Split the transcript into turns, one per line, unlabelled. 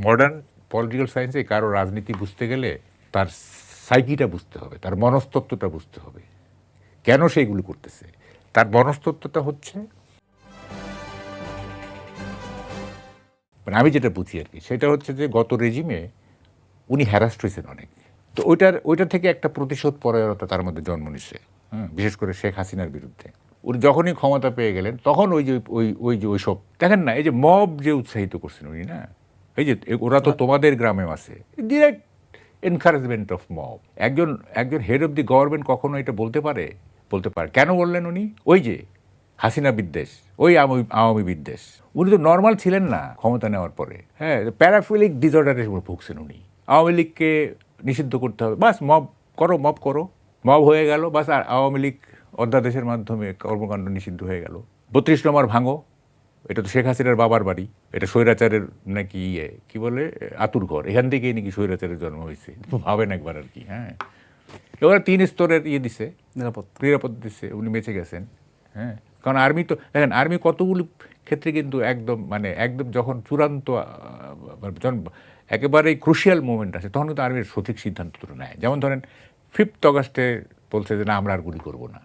Modern political সায়েন্সে কারো রাজনীতি বুঝতে গেলে তার সাইকিটা বুঝতে হবে, তার মনস্তত্ত্বটা বুঝতে হবে, কেন সেইগুলো করতেছে। তার মনস্তত্ত্বটা হচ্ছে, মানে আমি যেটা বুঝি আর কি, সেটা হচ্ছে যে গত রেজিমে উনি হ্যারাস্ট হয়েছেন অনেক। তো ওইটা থেকে একটা প্রতিশোধ পরায়ণতা তার মধ্যে জন্ম নিচ্ছে, বিশেষ করে শেখ হাসিনার বিরুদ্ধে। উনি যখনই ক্ষমতা পেয়ে গেলেন তখন ওইসব দেখেন না, এই যে মব যে উৎসাহিত করছেন উনি, না এই যে ওরা তো তোমাদের গ্রামেও আছে, ডিরেক্ট এনকারেজমেন্ট অফ মব। একজন একজন হেড অফ দি গভর্নমেন্ট কখনো এটা বলতে পারে? কেন বললেন উনি? ওই যে হাসিনা বিদ্বেষ, ওই আওয়ামী বিদ্বেষ। উনি তো নর্মাল ছিলেন না ক্ষমতা নেওয়ার পরে, হ্যাঁ, প্যারাফিলিক ডিসঅর্ডারের উপর ভুগছেন উনি। আওয়ামী লীগকে নিষিদ্ধ করতে হবে, বাস মব করো, মব হয়ে গেল, বাস। আর আওয়ামী লীগ অধ্যাদেশের মাধ্যমে কর্মকাণ্ড নিষিদ্ধ হয়ে গেল। 32 নম্বর ভাঙো, এটা তো শেখ হাসিনার বাবার বাড়ি, এটা স্বৈরাচারের নাকি কি বলে আতুর ঘর, এখান থেকেই নাকি স্বৈরাচারের জন্ম হয়েছে, ভাবেন একবার আর কি। হ্যাঁ, এবার 3 স্তরের দিছে, নিরাপত্তা দিচ্ছে, উনি বেঁচে গেছেন। হ্যাঁ, কারণ আর্মি তো দেখেন, আর্মি কতগুলো ক্ষেত্রে কিন্তু একদম যখন চূড়ান্ত যখন একেবারেই ক্রুশিয়াল মোমেন্ট আছে, তখন কিন্তু আর্মির সঠিক সিদ্ধান্ত নেয়। যেমন ধরেন 5 অগাস্টে বলছে যে না, আমরা আর গুলি করবো না।